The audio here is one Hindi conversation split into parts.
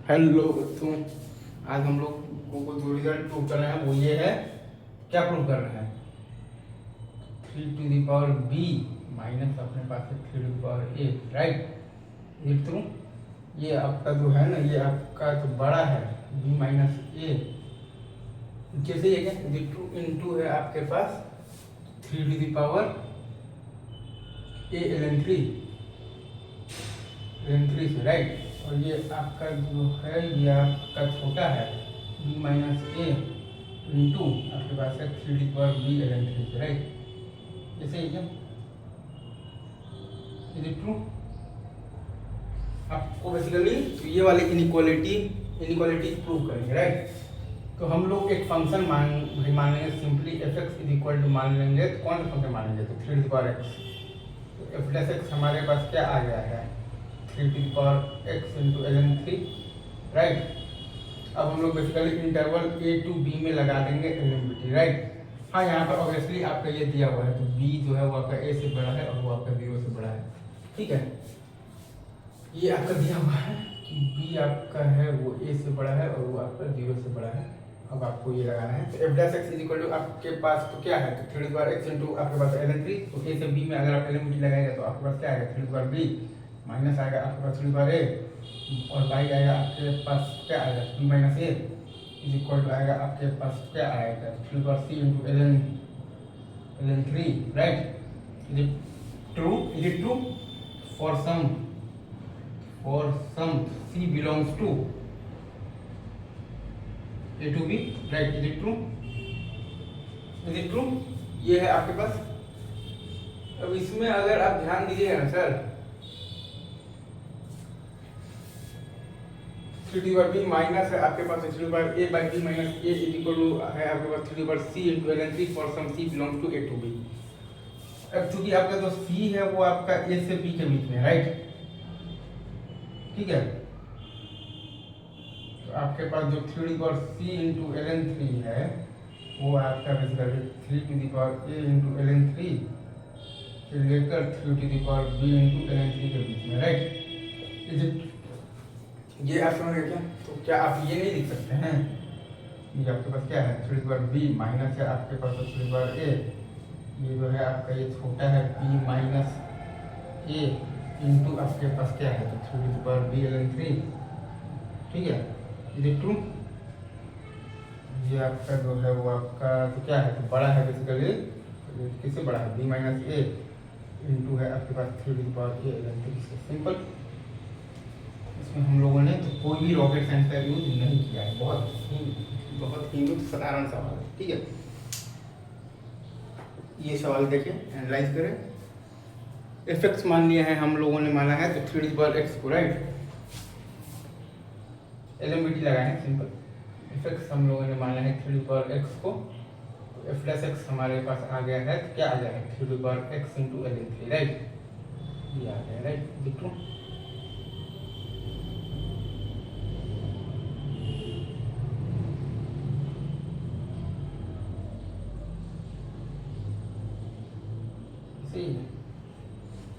हेलो बच्चों, आज हम लोग को जो रिजल्ट प्रूव कर रहे हैं वो ये है। क्या प्रूव कर रहे हैं? 3 to the power b minus अपने पास है 3 to the power a, right. ये ट्रू। ये आपका जो है ना, ये आपका जो बड़ा है b माइनस ए, कैसे ये क्या ये ट्रू इनटू है आपके पास 3 to the power a ln3 से, राइट। और ये आपका जो है ये आपका छोटा है b माइनस ए इंटू आपके पास है 3 to the power b ln3 से, राइट। ऐसे ही क्या इज इट ट्रू? आपको बेसिकली तो ये वाली इनइक्वालिटी प्रूव करेंगे, राइट। तो हम लोग एक फंक्शन मान लेंगे simply F X is equal to मान लेंगे। तो कौन सा फंक्शन मान लेंगे? तो 3 to the power x। तो एफ डैश एक्स हमारे पास क्या आ गया है? 3 to the power x into ln3, right. अब हम लोग basically interval a to b में लगा देंगे एलिमिटी, राइट। हाँ, यहाँ पर ऑब्वियसली आपका ये दिया हुआ है, तो b जो है वो आपका a से बड़ा है और वो आपका 0 से बड़ा है, ठीक है। ये आपका दिया हुआ है कि b आपका है वो a से बड़ा है और वो आपका 0 से बड़ा है। अब आपको ये लगाना है, तो F dash X is equal to आपके पास तो क्या है? तो 3 to the power x into आपके पास ln3। तो a से b में अगर आप एलिमिटी लगाएंगे तो आपके पास क्या आएगा? 3 to the power b minus आएगा आपके पास 3 to the power a और बाई आएगा आपके पास क्या आएगा? b minus A is equal to आएगा आपके पास क्या आएगा? 3 to the power c into ln3, right. Is it true? Is it true? For some c belongs to a to b, right. Is it true? Is it true? ये है आपके पास। अब इसमें अगर आप ध्यान दीजिएगा ना sir, 3 to the power b minus है आपके पास 3 to the power a by b minus a is equal to है आपके पास 3 to the power c into ln3 for some c belongs to a to b। अब चूंकि आपका जो c है वो आपका a से b के बीच में, राइट, ठीक है। तो आपके पास जो 3 to the power c into ln3 है वो आपका basically 3 to the power a into ln3 से लेकर 3 to the power b into ln3 के बीच में, राइट। Is it? ये आप समझ गए क्या? तो क्या आप ये नहीं लिख सकते हैं? ये आपके पास क्या है? 3 to the power b minus है आपके पास 3 to the power a, ये जो है आपका ये छोटा है b माइनस a इंटू आपके पास क्या है? तो 3 to the power b ln3, ठीक है। Is it true? ये आपका जो है वो आपका तो क्या है? तो बड़ा है बेसिकली, किससे बड़ा है? b माइनस a इंटू है आपके पास 3 to the power a ln3। Simple. इसमें हम लोगों ने तो कोई भी रॉकेट साइंस का यूज नहीं किया है, बहुत ही साधारण सवाल है, ठीक है। ये सवाल देखें, एनालाइज करें। एफ एक्स मान लिया है हम लोगों ने, माना है तो 3 to the power x को, राइट, एलिमिटी लगाए हैं सिंपल। एफ एक्स हम लोगों ने माना है 3 to the power x को, तो एफ डैश एक्स हमारे पास आ गया है, तो क्या आ जाएगा? 3 to the power x into ln3, right. ये आ गया, राइट। देखो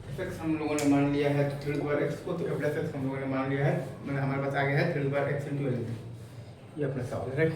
एफ एक्स हम लोगों ने मान लिया है तो 3 to the power x को, तो एफ डैश एक्स हम लोगों ने मान लिया है, मतलब हमारे पास आ गया है 3 to the power x into ln3। ये अपना सवाल है, राइट।